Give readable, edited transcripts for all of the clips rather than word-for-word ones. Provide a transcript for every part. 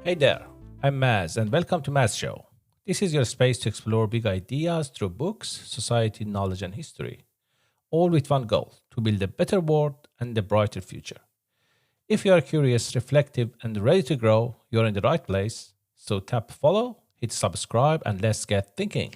Hey there, I'm Maz, and welcome to Maz Show. This is your space to explore big ideas through books, society, knowledge, and history, all with one goal to build a better world and a brighter future. If you are curious, reflective, and ready to grow, you're in the right place. So tap follow, hit subscribe, and let's get thinking.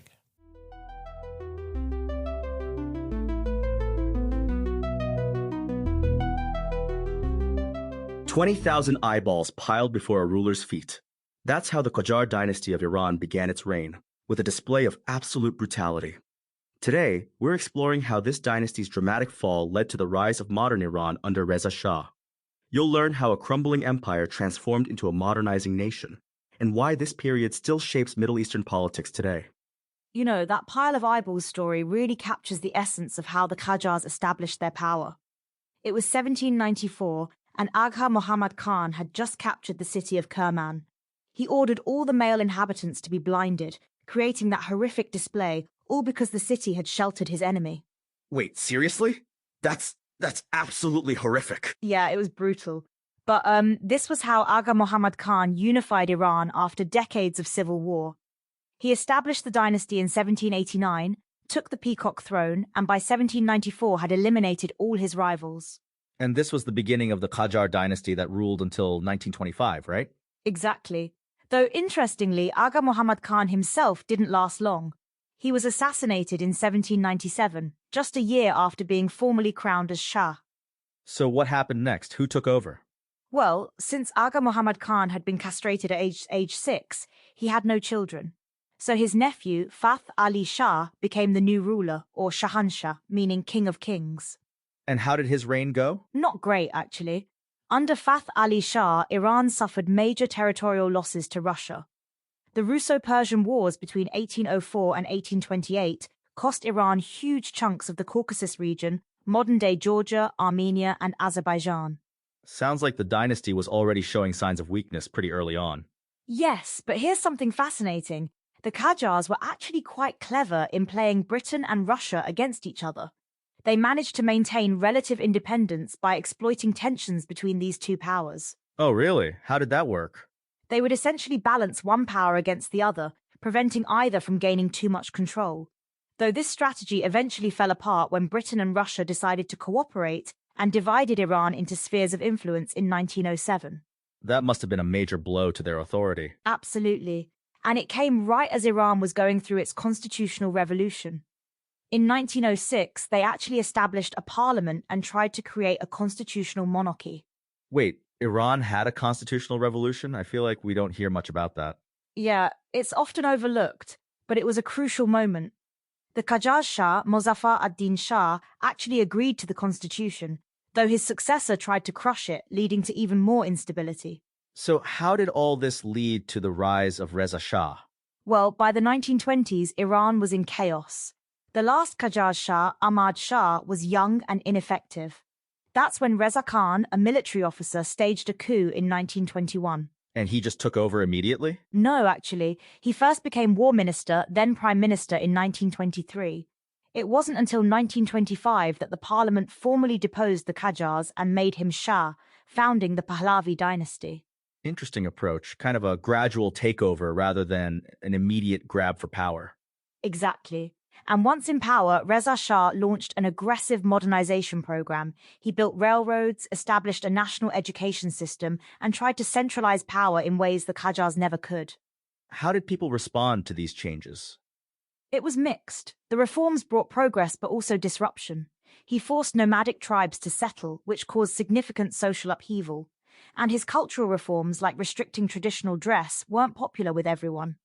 20,000 eyeballs piled before a ruler's feet. That's how the Qajar dynasty of Iran began its reign, with a display of absolute brutality. Today, we're exploring how this dynasty's dramatic fall led to the rise of modern Iran under Reza Shah. You'll learn how a crumbling empire transformed into a modernizing nation, and why this period still shapes Middle Eastern politics today. You know, that pile of eyeballs story really captures the essence of how the Qajars established their power. It was 1794, and Agha Muhammad Khan had just captured the city of Kerman. He ordered all the male inhabitants to be blinded, creating that horrific display, all because the city had sheltered his enemy. Wait, seriously? That's absolutely horrific. Yeah, it was brutal. But this was how Agha Muhammad Khan unified Iran after decades of civil war. He established the dynasty in 1789, took the peacock throne, and by 1794 had eliminated all his rivals. And this was the beginning of the Qajar dynasty that ruled until 1925, right? Exactly. Though interestingly, Agha Muhammad Khan himself didn't last long. He was assassinated in 1797, just a year after being formally crowned as Shah. So what happened next? Who took over? Well, since Agha Muhammad Khan had been castrated at age 6, he had no children. So his nephew, Fath Ali Shah, became the new ruler, or Shahanshah, meaning King of Kings. And how did his reign go? Not great, actually. Under Fath Ali Shah, Iran suffered major territorial losses to Russia. The Russo-Persian Wars between 1804 and 1828 cost Iran huge chunks of the Caucasus region, modern-day Georgia, Armenia, and Azerbaijan. Sounds like the dynasty was already showing signs of weakness pretty early on. Yes, but here's something fascinating. The Qajars were actually quite clever in playing Britain and Russia against each other. They managed to maintain relative independence by exploiting tensions between these two powers. Oh, really? How did that work? They would essentially balance one power against the other, preventing either from gaining too much control. Though this strategy eventually fell apart when Britain and Russia decided to cooperate and divided Iran into spheres of influence in 1907. That must have been a major blow to their authority. Absolutely. And it came right as Iran was going through its constitutional revolution. In 1906, they actually established a parliament and tried to create a constitutional monarchy. Wait, Iran had a constitutional revolution? I feel like we don't hear much about that. Yeah, it's often overlooked, but it was a crucial moment. The Qajar Shah, Mozaffar ad-Din Shah, actually agreed to the constitution, though his successor tried to crush it, leading to even more instability. So how did all this lead to the rise of Reza Shah? Well, by the 1920s, Iran was in chaos. The last Qajar Shah, Ahmad Shah, was young and ineffective. That's when Reza Khan, a military officer, staged a coup in 1921. And he just took over immediately? No, actually. He first became war minister, then prime minister in 1923. It wasn't until 1925 that the parliament formally deposed the Qajars and made him Shah, founding the Pahlavi dynasty. Interesting approach, kind of a gradual takeover rather than an immediate grab for power. Exactly. And once in power, Reza Shah launched an aggressive modernization program. He built railroads, established a national education system, and tried to centralize power in ways the Qajars never could. How did people respond to these changes? It was mixed. The reforms brought progress but also disruption. He forced nomadic tribes to settle, which caused significant social upheaval. And his cultural reforms, like restricting traditional dress, weren't popular with everyone.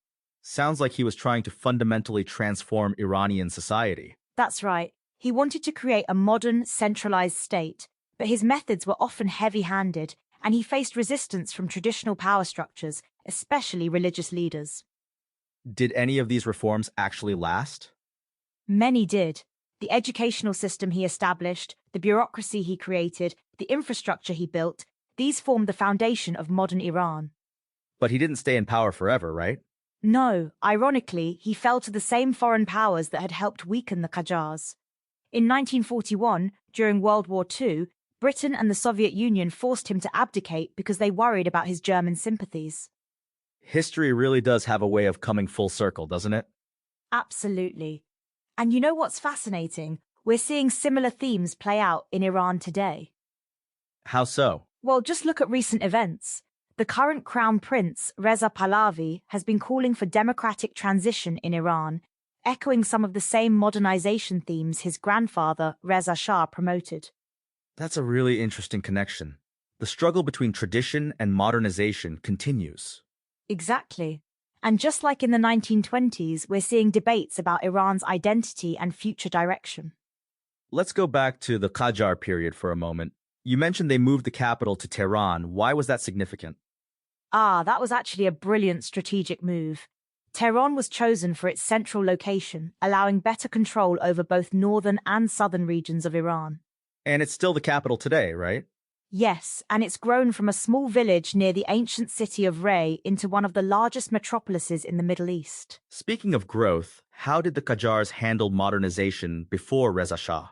Sounds like he was trying to fundamentally transform Iranian society. That's right. He wanted to create a modern, centralized state, but his methods were often heavy-handed, and he faced resistance from traditional power structures, especially religious leaders. Did any of these reforms actually last? Many did. The educational system he established, the bureaucracy he created, the infrastructure he built, these formed the foundation of modern Iran. But he didn't stay in power forever, right? No, ironically, he fell to the same foreign powers that had helped weaken the Qajars. In 1941, during World War II, Britain and the Soviet Union forced him to abdicate because they worried about his German sympathies. History really does have a way of coming full circle, doesn't it? Absolutely. And you know what's fascinating? We're seeing similar themes play out in Iran today. How so? Well, just look at recent events. The current crown prince, Reza Pahlavi, has been calling for democratic transition in Iran, echoing some of the same modernization themes his grandfather, Reza Shah, promoted. That's a really interesting connection. The struggle between tradition and modernization continues. Exactly. And just like in the 1920s, we're seeing debates about Iran's identity and future direction. Let's go back to the Qajar period for a moment. You mentioned they moved the capital to Tehran. Why was that significant? That was actually a brilliant strategic move. Tehran was chosen for its central location, allowing better control over both northern and southern regions of Iran. And it's still the capital today, right? Yes, and it's grown from a small village near the ancient city of Ray into one of the largest metropolises in the Middle East. Speaking of growth, how did the Qajars handle modernization before Reza Shah?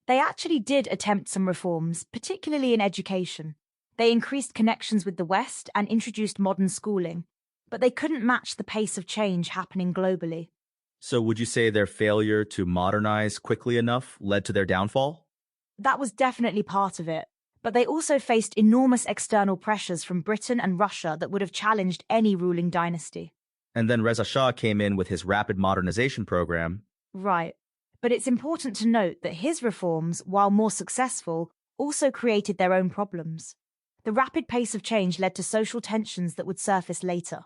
They actually did attempt some reforms, particularly in education. They increased connections with the West and introduced modern schooling, but they couldn't match the pace of change happening globally. So would you say their failure to modernize quickly enough led to their downfall? That was definitely part of it, but they also faced enormous external pressures from Britain and Russia that would have challenged any ruling dynasty. And then Reza Shah came in with his rapid modernization program. Right. But it's important to note that his reforms, while more successful, also created their own problems. The rapid pace of change led to social tensions that would surface later.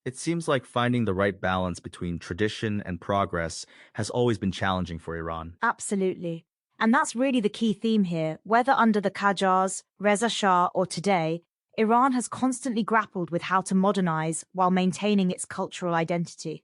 It seems like finding the right balance between tradition and progress has always been challenging for Iran. Absolutely. And that's really the key theme here. Whether under the Qajars, Reza Shah, or today, Iran has constantly grappled with how to modernize while maintaining its cultural identity.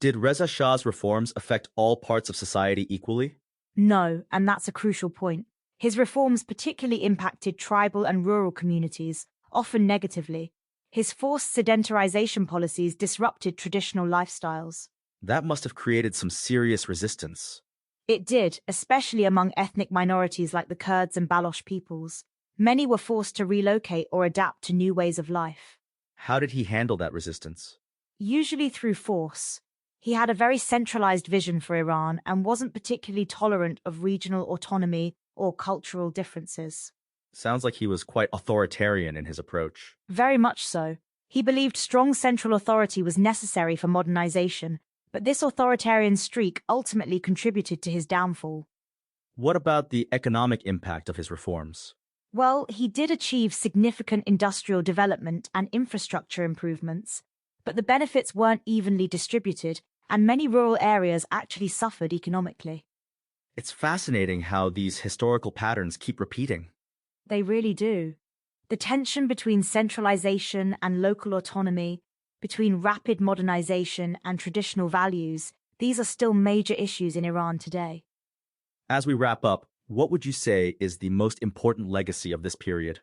Did Reza Shah's reforms affect all parts of society equally? No, and that's a crucial point. His reforms particularly impacted tribal and rural communities, often negatively. His forced sedentarization policies disrupted traditional lifestyles. That must have created some serious resistance. It did, especially among ethnic minorities like the Kurds and Baloch peoples. Many were forced to relocate or adapt to new ways of life. How did he handle that resistance? Usually through force. He had a very centralized vision for Iran and wasn't particularly tolerant of regional autonomy or cultural differences. Sounds like he was quite authoritarian in his approach. Very much so. He believed strong central authority was necessary for modernization, but this authoritarian streak ultimately contributed to his downfall. What about the economic impact of his reforms? Well, he did achieve significant industrial development and infrastructure improvements, but the benefits weren't evenly distributed, and many rural areas actually suffered economically. It's fascinating how these historical patterns keep repeating. They really do. The tension between centralization and local autonomy, between rapid modernization and traditional values, these are still major issues in Iran today. As we wrap up, what would you say is the most important legacy of this period?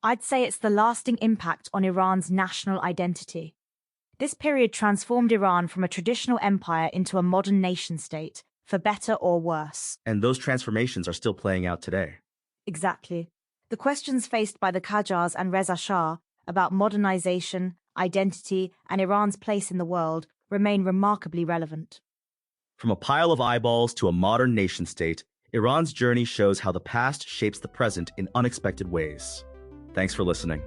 I'd say it's the lasting impact on Iran's national identity. This period transformed Iran from a traditional empire into a modern nation-state, for better or worse. And those transformations are still playing out today. Exactly. The questions faced by the Qajars and Reza Shah about modernization, identity, and Iran's place in the world remain remarkably relevant. From a pile of eyeballs to a modern nation-state, Iran's journey shows how the past shapes the present in unexpected ways. Thanks for listening.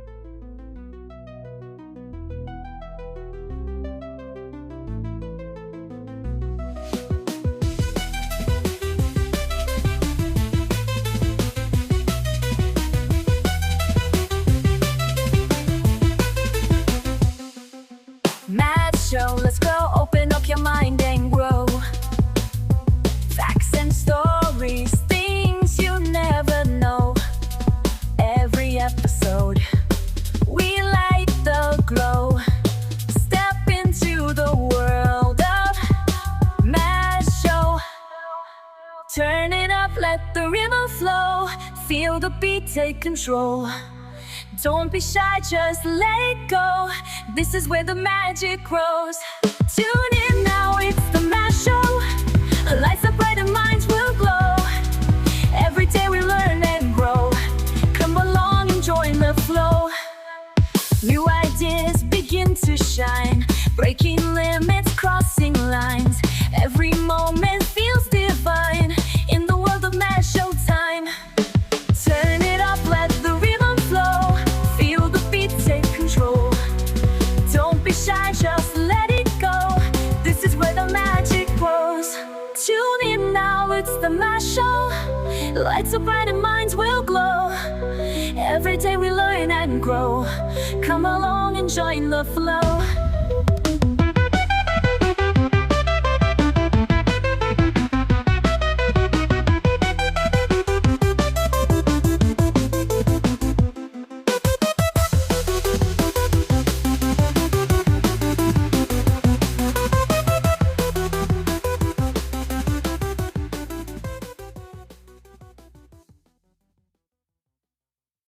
Show, let's go, open up your mind and grow. Facts and stories, things you never know. Every episode, we light the glow. Step into the world of Mad Show. Turn it up, let the rhythm flow. Feel the beat, take control. Don't be shy, just let it go. This is where the magic grows. Tune in now, it's the Mad Show. Lights up bright and minds will glow. Every day we learn and grow. Come along and join the flow. New ideas begin to shine. it's the Mass Show. Lights so bright and minds will glow. Every day we learn and grow. Come along and join the flow.